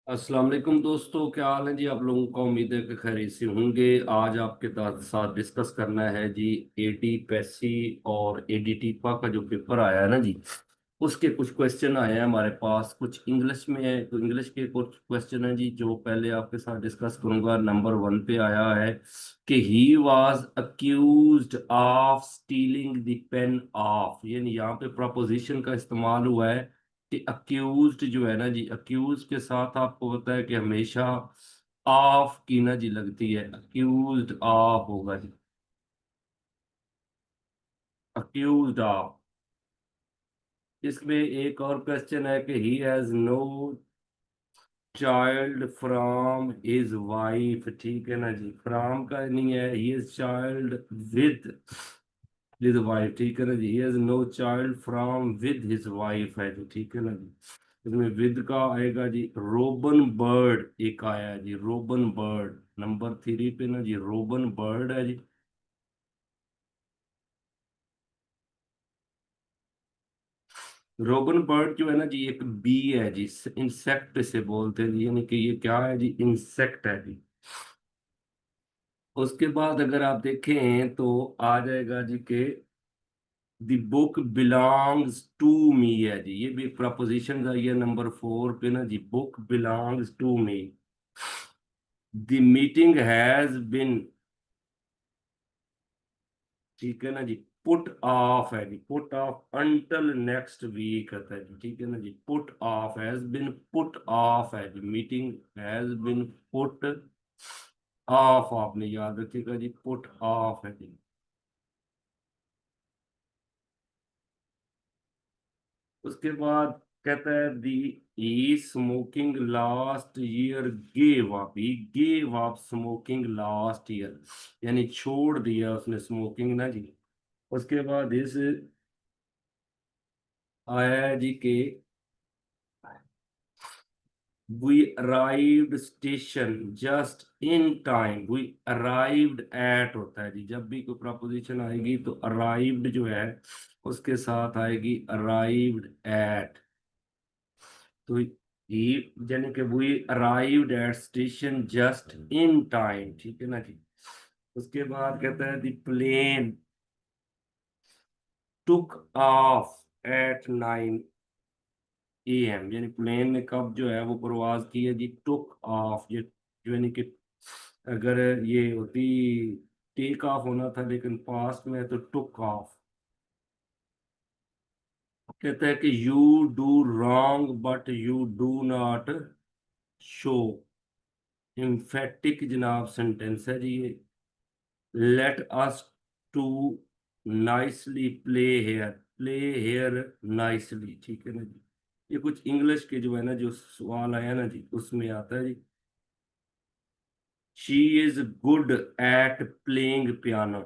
अस्सलाम वालेकुम दोस्तों, क्या हाल है जी। आप लोगों का उम्मीद है कि खैरियत से होंगे। आज आपके साथ डिस्कस करना है जी एटी पैसी और एडीटीपा का जो पेपर आया है ना जी, उसके कुछ क्वेश्चन आए हैं हमारे पास। कुछ इंग्लिश में है, तो इंग्लिश के कुछ क्वेश्चन है जी जो पहले आपके साथ डिस्कस करूंगा। नंबर वन पे आया है कि he was accused of stealing the pain of, यानी यहाँ पे प्रपोजिशन का इस्तेमाल हुआ है कि अक्यूज्ड जो है ना जी, अक्यूज के साथ आपको पता है कि हमेशा ऑफ की ना जी लगती है। अक्यूज्ड ऑफ होगा जी, अक्यूज्ड ऑफ। इसमें एक और क्वेश्चन है कि he has no child from his wife, ठीक है ना जी। फ्रॉम का नहीं है, he is child with his wife, ठीक है ना जी। He has no child from with his wife है जी, ठीक है ना जी। इसमें विद का आएगा जी रोबन बर्ड, एक आया है जी रोबन बर्ड। नंबर थ्री पे ना जी रोबन बर्ड है जी। रोबन बर्ड जो है ना जी एक बी है जी, इंसेक्ट से बोलते हैं जी, यानी कि ये क्या है जी, इंसेक्ट है जी। उसके बाद अगर आप देखें तो आ जाएगा जी के the book belongs to me है जी, ये भी प्रपोजिशन का ये नंबर फोर पे ना जी, book belongs to me. The meeting has been, ठीक है ना जी, पुट ऑफ है जी, put off until next week आता है जी, ठीक है ना जी। Put off has been put off है जी, meeting has been put off, आपने याद रखिएगा जी, पुट ऑफ है जी। उसके बाद कहता है the he smoking last year gave up, he gave up smoking last year, यानी छोड़ दिया उसने स्मोकिंग ना जी। उसके बाद इस आया है जी के we arrived station just in time, we arrived at होता है जी। जब भी कोई प्रपोजिशन आएगी तो arrived जो है उसके साथ आएगी arrived at। तो ये यानी कि we arrived at station just in time, ठीक है ना जी। उसके बाद कहता है the plane took off at 9 AM, यानी प्लेन ने कब जो है वो परवाज की है जी, टुक ऑफ। ये जो यानी कि अगर ये होती टेक ऑफ होना था लेकिन पास्ट में है तो टुक ऑफ। कहता है कि you do wrong but you do not show, emphatic जनाब सेंटेंस है जी ये। Let us to nicely play here, play here nicely, ठीक है ना जी। ये कुछ इंग्लिश के जो है ना जो सवाल आया ना जी उसमें आता है जी। She is good at playing piano.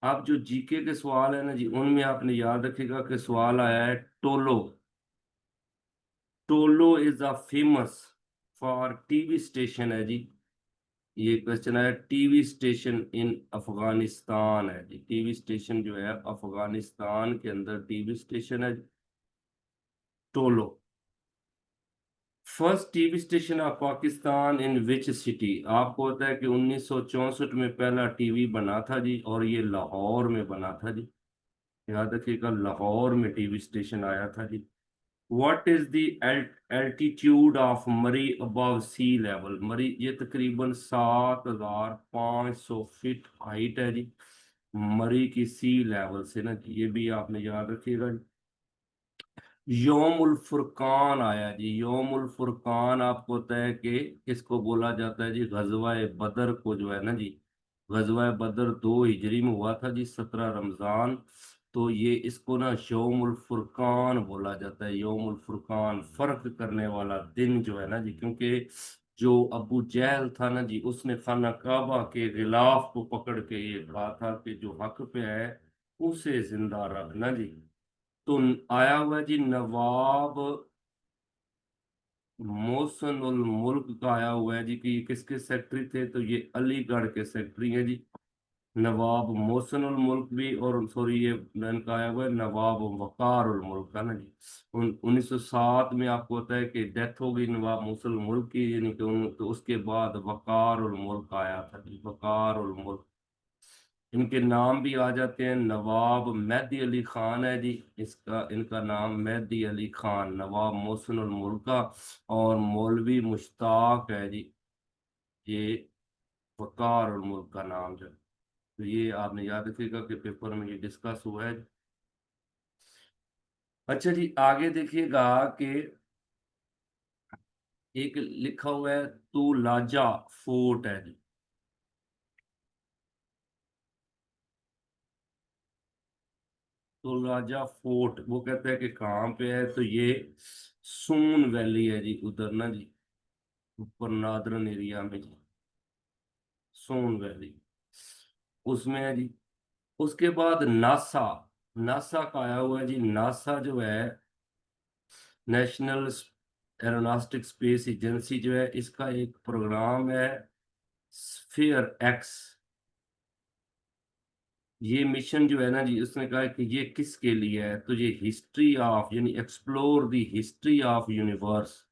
आप जो जीके के सवाल है ना जी उनमें आपने याद रखेगा कि सवाल आया है Tolo. Tolo is a famous for TV station है जी। ये क्वेश्चन है, टीवी स्टेशन इन अफगानिस्तान है जी। टीवी स्टेशन जो है अफगानिस्तान के अंदर टीवी स्टेशन है Tolo. First TV station of Pakistan in which city, आपको पता है कि 1964 में पहला टीवी बना था जी और ये लाहौर में बना था जी। याद रखिएगा लाहौर में टीवी स्टेशन आया था जी। What is the altitude of Murree above sea level, Murree ये तकरीबन 7,500 फीट हाइट है जी मरी की सी लेवल से ना जी, ये भी आपने याद रखिएगा जी। योमुल फुरकान आया जी, योमुल फुरकान आपको पता है कि किसको बोला जाता है जी, गजवा बदर को जो है ना जी। गजवा बदर 2 हिजरी में हुआ था जी, 17 रमजान। तो ये इसको ना यौमुल फुरकान बोला जाता है। यौमुल फुरकान फर्क करने वाला दिन जो है ना जी, क्योंकि जो अबू जहल था ना जी उसने खाना काबा के गिलाफ को पकड़ के ये कहा था कि जो हक पे है उसे जिंदा रखना जी। तो आया हुआ जी नवाब मोहसिनुल मुल्क का आया हुआ है जी कि ये किसके सेक्रेटरी थे, तो ये अलीगढ़ के सेक्रेटरी हैं जी। नवाब मोहसिनुल मुल्क भी, और सॉरी ये इनका आया हुआ है नवाब वकार उल मुल्क का ना जी। 1907 में आपको होता है कि डेथ हो गई नवाब मोहसिनुल मुल्क की, यानी कि तो उसके बाद वकार उल मुल्क आया था जी, वकार उल मुल्क। इनके नाम भी आ जाते हैं, नवाब मेहदी अली खान है जी, इसका इनका नाम मेहदी अली खान, नवाब मोहसिनुल मुल्क का। और मौलवी मुश्ताक है जी, ये वकार उल मुल्क का नाम जो है। तो ये आपने याद रखिएगा कि पेपर में ये डिस्कस हुआ है। अच्छा जी, आगे देखिएगा कि एक लिखा हुआ है तुलाजा फोर्ट है जी। तुलाजा फोर्ट वो कहते हैं कि कहाँ पे है, तो ये सून वैली है जी, उधर ना जी, ऊपर नादरन एरिया में जी, सोन वैली उसमें है जी। उसके बाद नासा, नासा का आया हुआ है जी, नासा जो है नेशनल एरोनॉस्टिक स्पेस एजेंसी जो है, इसका एक प्रोग्राम है स्फीयर एक्स। ये मिशन जो है ना जी, उसने कहा है कि ये किसके लिए है, तो ये हिस्ट्री ऑफ, यानी explore the history of universe,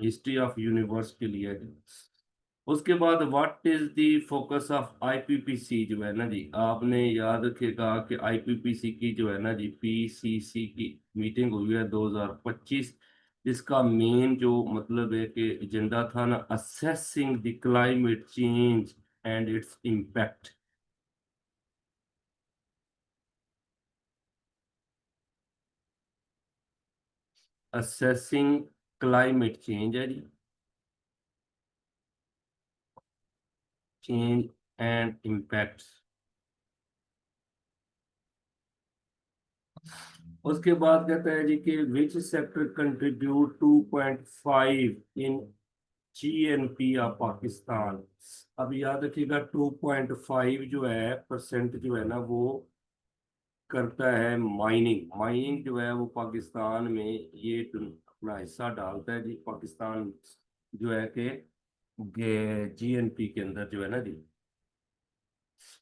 history of universe के लिए है। उसके बाद what is the focus of IPPC जो है ना जी, आपने याद रखिएगा कि आईपीपीसी की जो है ना जी, पीसीसी की मीटिंग हुई है 2025। इसका मेन जो मतलब है कि एजेंडा था ना, assessing the climate change and its impact. Assessing climate change है जी, चेंज एंड इम्पैक्ट्स। उसके बाद कहता है जी कि which sector contribute 2.5 in GNP of Pakistan. अब याद रखिएगा 2.5 जो है परसेंट जो है ना, वो करता है माइनिंग। माइनिंग जो है वो पाकिस्तान में ये अपना हिस्सा डालता है जी, पाकिस्तान जो है कि जीएनपी के अंदर जो है ना जी।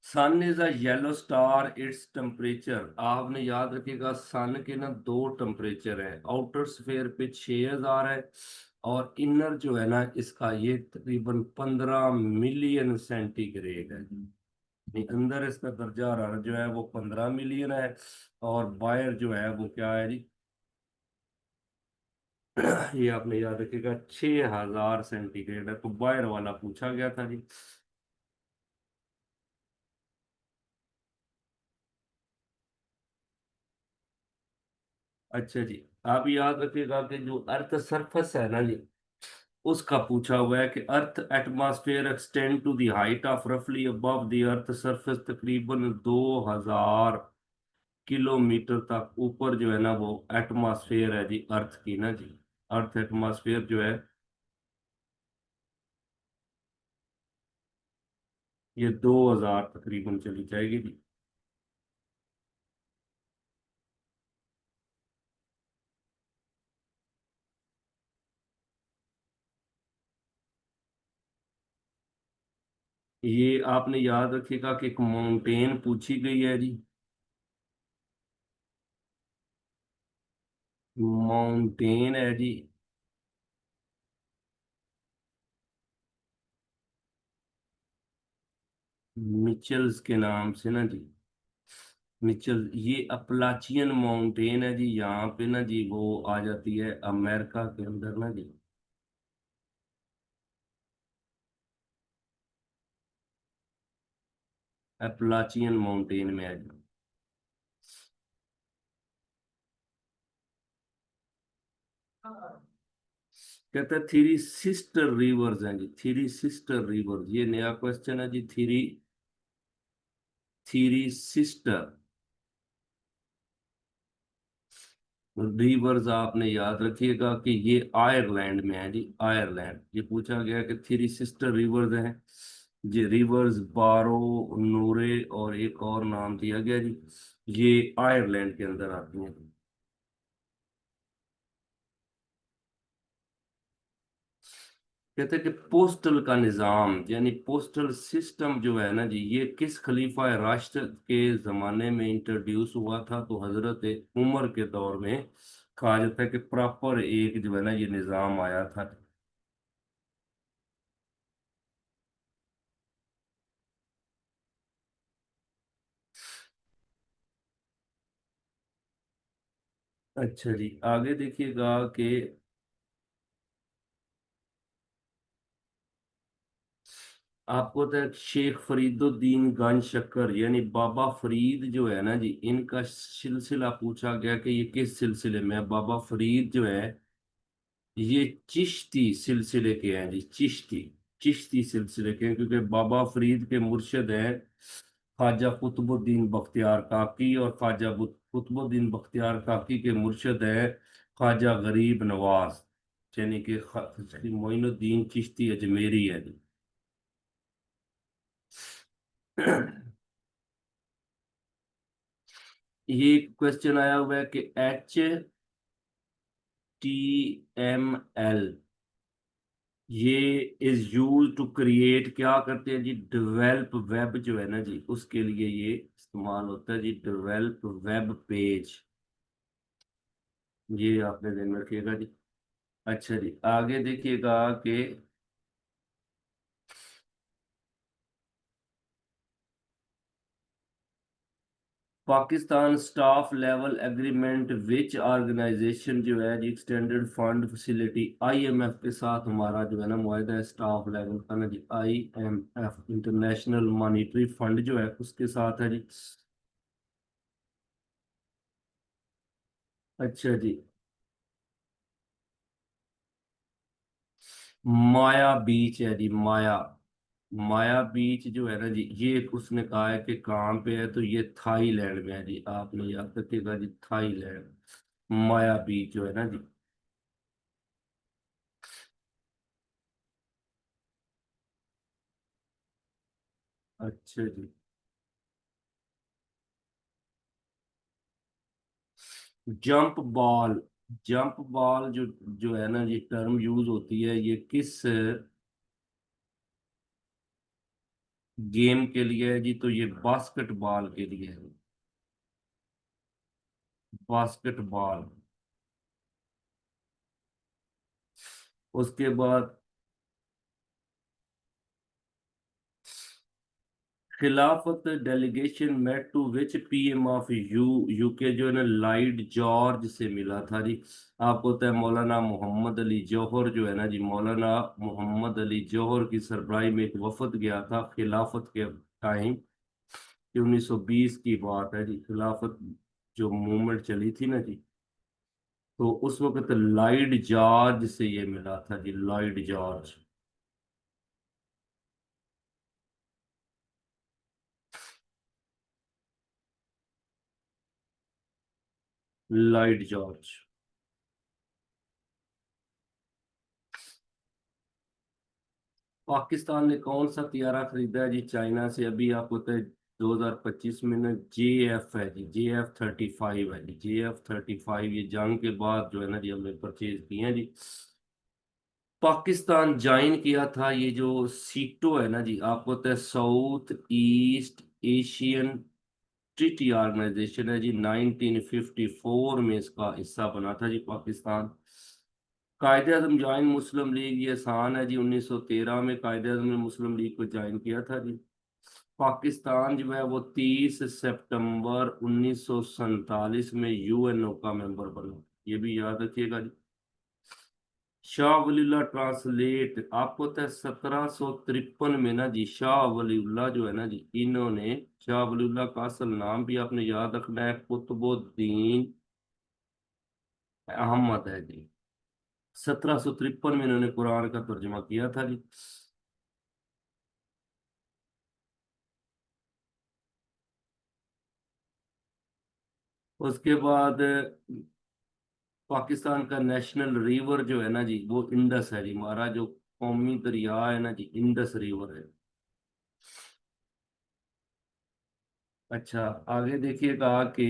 Sun is a yellow star, its temperature, आपने याद रखिएगा सन के ना दो टेम्परेचर है, आउटर स्फेयर पे 6000 है, और इनर जो है ना इसका ये तकरीबन 15 मिलियन सेंटीग्रेड है। यानी अंदर इसका दर्जा हरारत जो है वो 15 मिलियन है, और बाहर जो है वो क्या है जी, ये आपने याद रखिएगा 6000 सेंटीग्रेड है, तो बाहर वाला पूछा गया था जी। अच्छा जी, आप याद रखिएगा कि जो अर्थ सरफेस है ना जी, उसका पूछा हुआ है कि earth atmosphere extend to the height of रफली अबव द अर्थ सरफेस, तकरीबन 2000 किलोमीटर तक ऊपर जो है ना वो एटमॉस्फेयर है जी अर्थ की ना जी। अर्थ एटमॉस्फेयर जो है ये 2000 तकरीबन चली जाएगी जी। ये आपने याद रखिएगा कि एक माउंटेन पूछी गई है जी, माउंटेन है जी, मिचेल्स के नाम से ना जी। मिचेल, ये अपलाचियन माउंटेन है जी, यहाँ पे ना जी वो आ जाती है अमेरिका के अंदर ना जी। अपलाचियन माउंटेन में है जी। कहता है थ्री सिस्टर रिवर्स हैं जी, थ्री सिस्टर रिवर्स, ये नया क्वेश्चन है जी। थ्री, थ्री सिस्टर रिवर्स, आपने याद रखिएगा कि ये आयरलैंड में है जी, आयरलैंड। ये पूछा गया कि थ्री सिस्टर रिवर्स हैं जी, रिवर्स बारो, नूरे और एक और नाम दिया गया जी, ये आयरलैंड के अंदर आती हैं। कहते हैं कि पोस्टल का निज़ाम यानी पोस्टल सिस्टम जो है ना जी, ये किस खलीफा राशिद के ज़माने में इंट्रोड्यूस हुआ था? तो हज़रत उमर के दौर में कहा जाता है कि प्रॉपर एक जो है ना ये निज़ाम आया था। अच्छा जी, आगे देखिएगा कि आपको तो शेख फरीदुद्दीन गंज शक्कर यानी बाबा फरीद जो है ना जी, इनका सिलसिला पूछा गया कि ये किस सिलसिले में है। बाबा फरीद जो है ये चिश्ती सिलसिले के हैं जी, चिश्ती। चिश्ती सिलसिले के हैं, क्योंकि बाबा फरीद के मुर्शिद हैं ख्वाजा कुतुबुद्दीन बख्तियार काकी, और ख्वाजा कुतुबुद्दीन बख्तियार काकी के मुर्शिद हैं ख्वाजा गरीब नवाज, यानी कि मोइनुद्दीन चिश्ती अजमेरी है जी। ये क्वेश्चन आया हुआ है कि HTML ये इज यूज टू क्रिएट, क्या करते हैं जी, डेवलप वेब जो है ना जी, उसके लिए ये इस्तेमाल होता है जी, डेवलप वेब पेज। ये आपने ध्यान में रखिएगा जी। अच्छा जी, आगे देखिएगा कि Pakistan staff level agreement which organisation जो है जी, एक्सटेंडेड फंड फैसिलिटी IMF के साथ हमारा जो है ना मुआहदा है स्टाफ लेवल का ना जी, IMF इंटरनेशनल मॉनिटरी फंड जो है उसके साथ है जी। अच्छा जी, माया बीच है जी, माया। माया बीच जो है ना जी, ये उसने कहा है कि कहाँ पे है, तो ये थाईलैंड में है जी, आपने याद रखिएगा जी, थाईलैंड। माया बीच जो है ना जी। अच्छा जी, जंप बॉल। जंप बॉल जो जो है ना ये टर्म यूज होती है, ये किस गेम के लिए है जी? तो ये बास्केटबॉल के लिए है। बास्केटबॉल। उसके बाद Khilafat delegation met to which PM of UK जो है ना लॉयड जॉर्ज से मिला था जी। आपको होता है मौलाना मोहम्मद अली जौहर जो है ना जी, मौलाना मोहम्मद अली जौहर की सरबराही में एक वफद गया था खिलाफत के टाइम, कि 1920 की बात है जी, खिलाफत जो मूवमेंट चली थी ना जी, तो उस वक्त लॉयड जॉर्ज से ये मिला था जी, Lloyd George. Lloyd George. Pakistan ने कौन सा तियारा खरीदा है जी चाइना से? अभी आपको तो 2025 में ना JF है जी, JF-35 है जी, JF-35 ये जंग के बाद जो है ना जी हमने परचेज किए हैं जी। पाकिस्तान ज्वाइन किया था ये जो सीटो है ना जी, आपको तो South East Asian Treaty Organisation है जी, 1954 में इसका हिस्सा बना था जी पाकिस्तान। कायदे आजम ज्वाइन मुस्लिम लीग, ये आसान है जी, 1913 में कायदे आजम ने मुस्लिम लीग को ज्वाइन किया था जी। पाकिस्तान जो है वो 30 सितंबर 1947 में UNO का मेंबर बना, ये भी याद रखिएगा जी। शाह वलीउल्लाह ट्रांसलेट, आपको तो 1753 में ना जी, शाह वलीउल्लाह जो है ना जी, इन्होंने शाह वलीउल्लाह का असल नाम भी आपने याद रखना है, कुतुबुद्दीन अहमद है जी। 1753 में इन्होंने कुरान का तर्जुमा किया था जी। उसके बाद पाकिस्तान का नेशनल रिवर जो है ना जी, वो इंडस है जी, हमारा जो कौमी दरिया है ना जी, इंडस रिवर है। अच्छा, आगे देखिएगा कि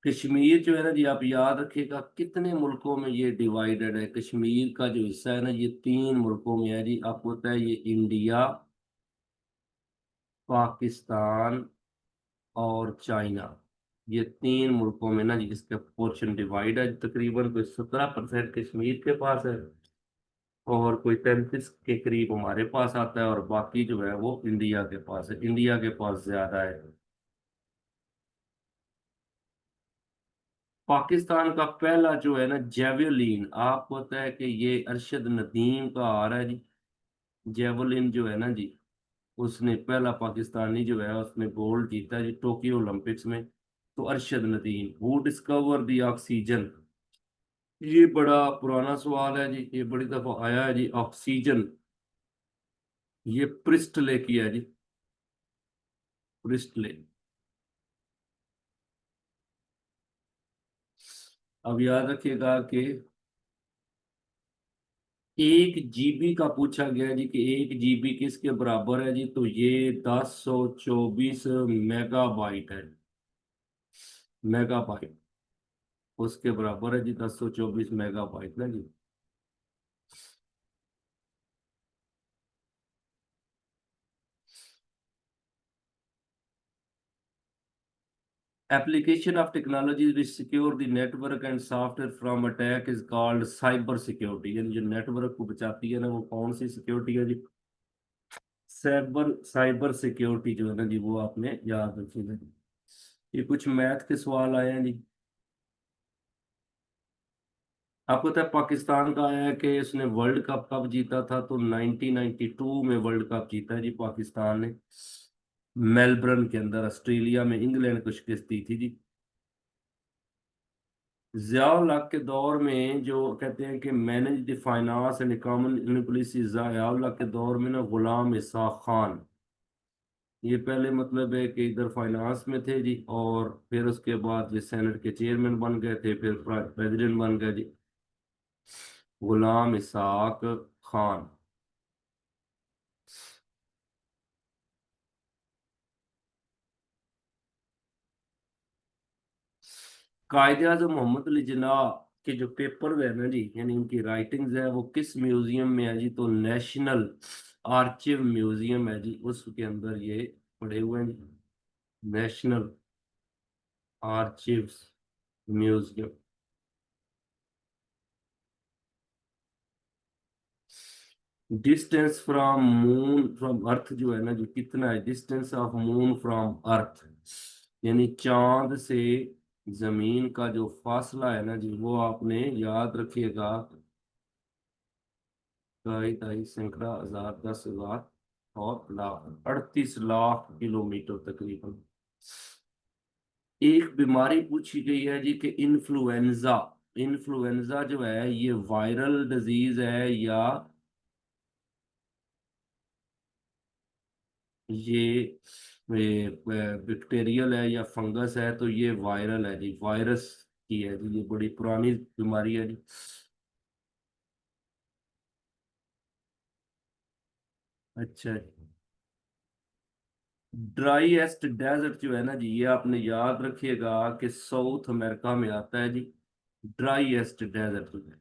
कश्मीर जो है ना जी, आप याद रखिएगा कितने मुल्कों में ये डिवाइडेड है। कश्मीर का जो हिस्सा है ना, ये 3 मुल्कों में है जी। आपको पता है ये इंडिया, पाकिस्तान और चाइना, ये 3 मुल्कों में ना जी इसका पोर्शन डिवाइड है। तकरीबन कोई 17% कश्मीर के पास है, और कोई 33 के करीब हमारे पास आता है, और बाकी जो है वो इंडिया के पास है। इंडिया के पास ज्यादा है। पाकिस्तान का पहला जो है ना जेवलिन, आपको पता है कि ये अरशद नदीम का आ रहा है जी। जेवलिन जो है ना जी, उसने पहला पाकिस्तानी जो है उसने गोल्ड जीता है जी टोक्यो ओलंपिक्स में। तो Arshad Nadeem, who discover the oxygen. ये बड़ा पुराना सवाल है जी, ये बड़ी दफा आया है जी। ऑक्सीजन, ये प्रिस्टले की है जी, प्रिस्टले। अब याद रखिएगा कि 1 GB का पूछा गया है जी, कि 1 GB किसके बराबर है जी। तो ये 1024 मेगाबाइट है। मेगाबाइट उसके बराबर है जी, 1024 मेगाबाइट ना जी। Application of technology which secure the network and software from attack is called cyber security. यानी जो नेटवर्क को बचाती है ना, वो कौन सी सिक्योरिटी है जी। साइबर साइबर सिक्योरिटी जो है ना जी, वो आपने याद रखिएगा। ये कुछ मैथ के सवाल आए हैं जी। आपको पता है पाकिस्तान का आया है कि उसने वर्ल्ड कप कब जीता था। तो 1992 में वर्ल्ड कप जीता है जी पाकिस्तान ने, मेलबर्न के अंदर, ऑस्ट्रेलिया में इंग्लैंड को शिकस्त दी थी जी। जियाउल हक के दौर में जो कहते हैं कि manage the finance and economic policy, Ziaul हक के दौर में ना गुलाम इसहाक खान, ये पहले मतलब है कि इधर फाइनेंस में थे जी, और फिर उसके बाद ये सेनेट के चेयरमैन बन गए थे, फिर प्रेसिडेंट बन गए जी, गुलाम इसहाक खान। कायदे आजम मोहम्मद अली जिन्ना के जो पेपर है ना जी, यानी उनकी राइटिंग्स है, वो किस म्यूजियम में है जी। तो नेशनल आर्चिव म्यूजियम है जी, उसके अंदर ये पड़े हुए हैं जी। National archives museum. Distance from moon from earth जो है ना जो, कितना है distance of moon from earth, यानी चांद से जमीन का जो फासला है ना जी, वो आपने याद रखिएगा। 2.5 सैकड़ा, 1000, 10,000 और लाख, 38 लाख किलोमीटर तकरीबन। एक बीमारी पूछी गई है जी कि इन्फ्लुएंजा। इन्फ्लुएंजा जो है ये वायरल डिजीज है या ये बैक्टीरियल है या फंगस है। तो ये वायरल है जी, वायरस की है जी, ये बड़ी पुरानी बीमारी है जी। अच्छा, ड्राईएस्ट डेजर्ट जो है ना जी, ये आपने याद रखिएगा कि साउथ अमेरिका में आता है जी। ड्राईएस्ट डेजर्ट जो है,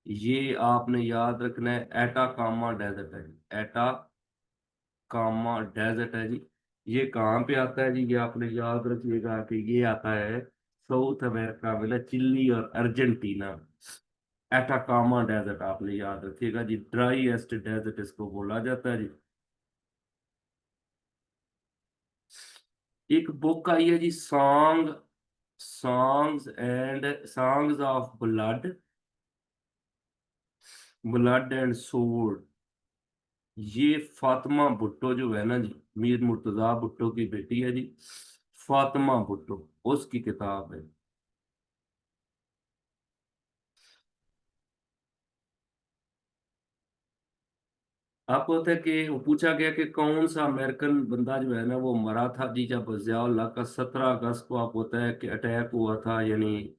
ये आपने याद रखना है, एटाकामा डेजर्ट है जी। एटाकामा डेजर्ट है जी। ये कहाँ पे आता है जी, ये आपने याद रखिएगा कि ये आता है साउथ अमेरिका में ना, चिली और अर्जेंटीना। एटाकामा डेजर्ट आपने याद रखिएगा जी, ड्राईएस्ट डेजर्ट इसको बोला जाता है जी। एक बुक आई है जी, songs of blood and soul. ये फातिमा भुट्टो जो है ना जी, मीर मुर्तजा भुट्टो की बेटी है जी, फातिमा भुट्टो, उसकी किताब है। आपको पता है कि वो पूछा गया कि कौन सा अमेरिकन बंदा जो है ना वो मरा था जी, जब जियाउल हक का 17 अगस्त को आप होता है कि अटैक हुआ था, यानी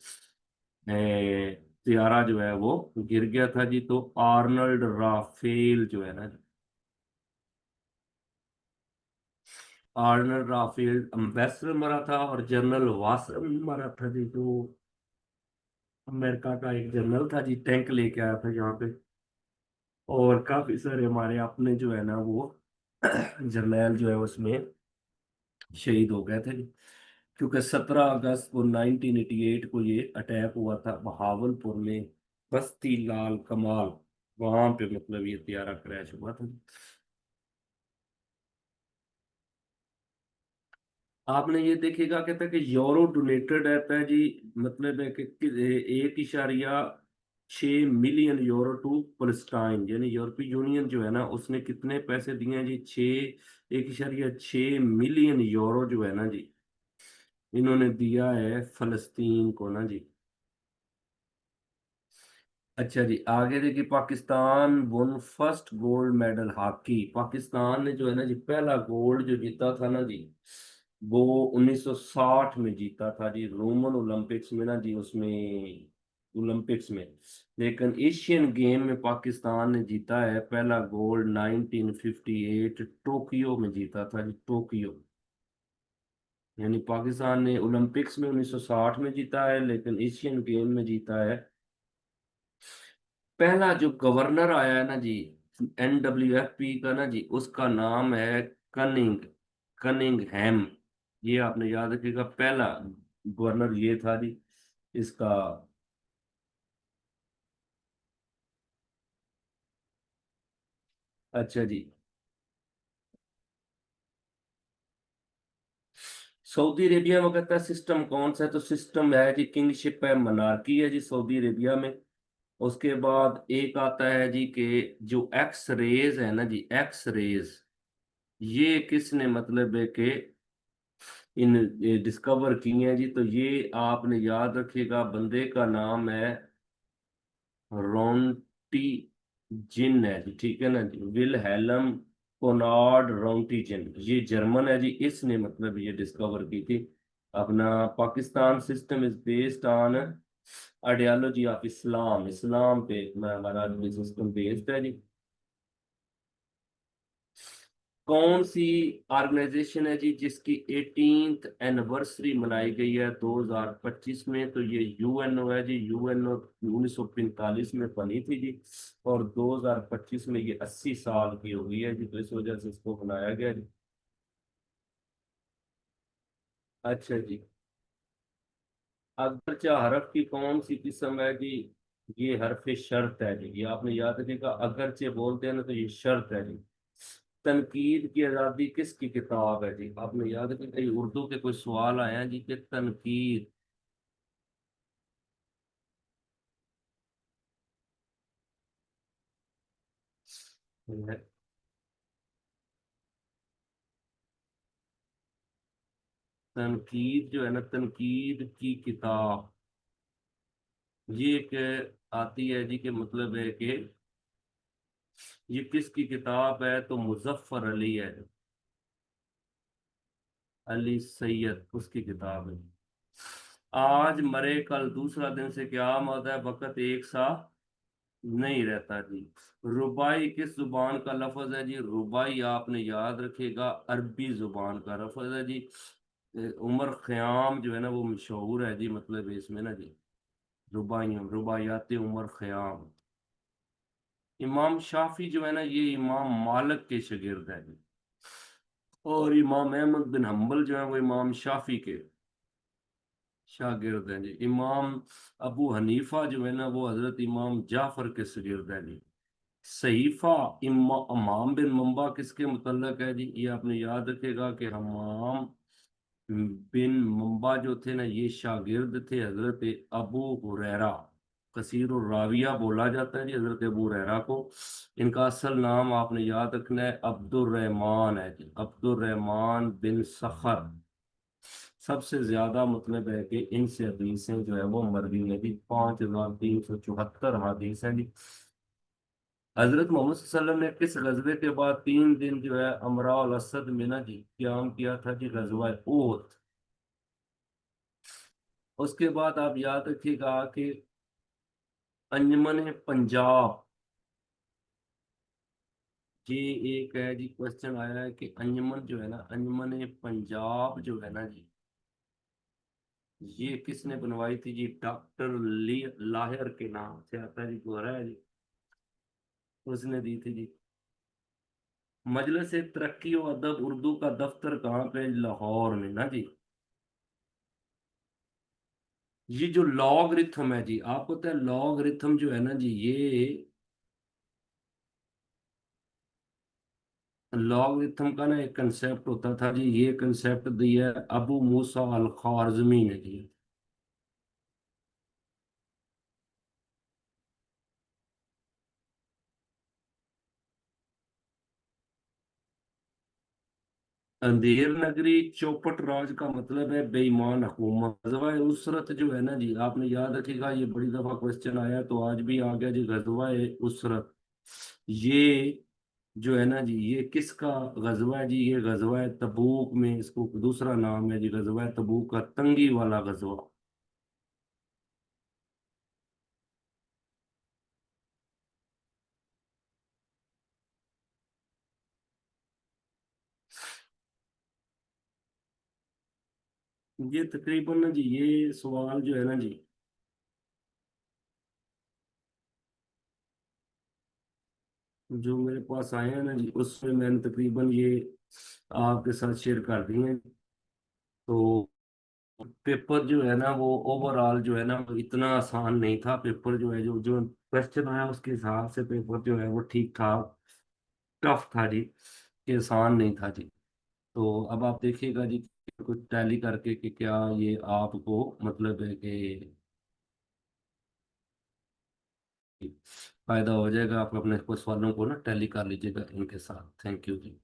तियारा जो है वो गिर गया था जी। तो आर्नल्ड राफेल जो है ना, आर्नल्ड राफेल एम्बेसडर मरा था, और जनरल वासर मरा था जी, जो अमेरिका का एक जनरल था जी, टैंक लेके आया था यहाँ पे। और काफी सारे हमारे अपने जो है ना वो जर्नैल जो है उसमें शहीद हो गए थे। क्योंकि 17 अगस्त को 1988 को ये अटैक हुआ था बहावलपुर में, बस्ती लाल कमाल, वहां पे मतलब ये त्यारा क्रैश हुआ था। आपने ये देखेगा कहता है कि यूरो डोनेटेड रहता है जी, मतलब है कि 1.6 मिलियन यूरो टू पलस्टाइन, यानी यूरोपीय यूनियन जो है ना उसने कितने पैसे दिए हैं जी, 1.6 मिलियन यूरो जो है ना जी, इन्होंने दिया है फलस्तीन को ना जी। अच्छा जी, आगे देखिए, Pakistan one first gold medal hockey. Pakistan ने जो है ना जी पहला गोल्ड जो जीता था ना जी, वो 1960 में जीता था जी, रोमन ओलंपिक्स में ना जी, उसमें ओलंपिक्स में। लेकिन एशियन गेम में पाकिस्तान ने जीता है पहला गोल्ड 1958 टोक्यो में जीता था जी, टोक्यो। यानी पाकिस्तान ने ओलंपिक्स में 1960 में जीता है, लेकिन एशियन गेम में जीता है। पहला जो गवर्नर आया है ना जी NWFP का ना जी, उसका नाम है कनिंग कनिंगहैम। ये आपने याद रखिएगा, पहला गवर्नर ये था जी इसका। अच्छा जी, सऊदी अरेबिया में कहता है सिस्टम कौन सा है, तो सिस्टम है जी किंगशिप है, मनार्की है जी सऊदी अरेबिया में। उसके बाद एक आता है जी कि जो एक्स रेज है ना जी, एक्स रेज, ये किसने मतलब है कि इन डिस्कवर की हैं जी, तो ये आपने याद रखिएगा, बंदे का नाम है रोन्टी जिन है जी, ठीक है ना जी, विल हेलम कोनार्ड रोन्टीजिन, ये जर्मन है जी, इसने मतलब ये डिस्कवर की थी। अपना Pakistan system is based on ideology of Islam, Islam पे हमारा सिस्टम बेस्ड है जी। कौन सी ऑर्गेनाइजेशन है जी जिसकी 18th एनिवर्सरी मनाई गई है 2025 में, तो ये यूएनओ है जी, यूएनओ 1945 में बनी थी जी, और 2025 में ये 80 साल की हो गई है जी, तो इस वजह से इसको बनाया गया जी। अच्छा जी, अगरचे हरफ की कौन सी किस्म है जी, ये हरफ शर्त है जी, ये आपने याद रखिएगा, अगरचे बोलते हैं ना तो ये शर्त है जी। तनकीद की आजादी किसकी किताब है जी, आपने याद रखिएगा, ये उर्दू के कोई सवाल आए हैं जी कि तनकीद, तनकीद जो है ना, तनकीद की किताब, ये एक आती है जी, के मतलब है कि ये किसकी किताब है, तो मुजफ्फर अली है, अली सैयद उसकी किताब है। आज मरे कल दूसरा दिन से क्या मत है, वक़्त एक सा नहीं रहता जी। रुबाई किस जुबान का लफ्ज है जी, रुबाई आपने याद रखिएगा अरबी जुबान का लफ्ज है जी। उमर खयाम जो है ना वो मशहूर है जी, मतलब इसमें ना जी, रुबाइयों रुबायात उमर खयाम। इमाम शाफी जो है ना ये इमाम मालिक के शागिर्द है जी, और इमाम अहमद बिन हम्बल जो है वो इमाम शाफी के शागिर्द हैं जी। इमाम अबू हनीफा जो है ना वो हजरत इमाम जाफर के शागिर्द हैं जी। सहीफा इमाम बिन मंबा किसके मुतल्लक है जी, ये आपने याद रखेगा कि हमाम बिन मंबा जो थे ना ये शागिर्द थे हजरत अबू हुरैरा, कसीर राविया बोला जाता है जी हजरत अबू हुरैरा को। इनका असल नाम आपने याद रखना है अब्दुर्रहमान है जी, अब्दुर्रहमान बिन सखर। सबसे ज्यादा मतलब है कि इनसे हदीसें जो है वो मरवी है जी, 5374 हदीस हैं जी। हजरत मोहम्मद सल्लल्लाहु अलैहि वसल्लम ने किस गजबे के बाद 3 दिन जो है अमरा अल असद में ना जी क्याम किया था जी, गजवा ओत। उसके बाद आप याद रखिएगा कि अंजमन पंजाब ये एक है जी, क्वेश्चन आया है कि अंजुमन जो है ना, अंजुमन पंजाब जो है ना जी, ये किसने बनवाई थी जी? डॉक्टर ली लाहिर के नाम से आता है जी, गोरा है जी, उसने दी थी जी। मजलिस तरक्की व अदब उर्दू का दफ्तर कहाँ पे? लाहौर में ना जी। ये जो लॉगरिथम है जी, आपको पता है लॉगरिथम जो है ना जी, ये लॉगरिथम का ना एक कंसेप्ट होता था जी, ये कंसेप्ट दिया है अबू मूसा अल ख्वारिज़मी ने जी। अंधेर नगरी चौपट राज का मतलब है बेईमान हुकूमत। गजवा उसरत जो है ना जी, आपने याद रखिएगा, ये बड़ी दफा क्वेश्चन आया तो आज भी आ गया जी। गजवा उसरत, ये जो है ना जी, ये किसका गजवा है जी? ये गजवा तबूक में, इसको दूसरा नाम है जी गजवा तबूक का, तंगी वाला गजवा। ये तकरीबन ना जी, ये सवाल जो है ना जी, जो मेरे पास आए हैं ना जी, उसमें मैंने तकरीबन ये आपके साथ शेयर कर दिए हैं। तो पेपर जो है ना, वो ओवरऑल जो है ना, वो इतना आसान नहीं था। पेपर जो है, जो जो क्वेश्चन आया उसके हिसाब से पेपर जो है वो ठीक ठाक टफ था जी, कि आसान नहीं था जी। तो अब आप देखिएगा जी, कुछ टैली करके कि क्या ये आपको मतलब है कि फायदा हो जाएगा। आप अपने कुछ सवालों को ना टैली कर लीजिएगा इनके साथ। Thank you ji.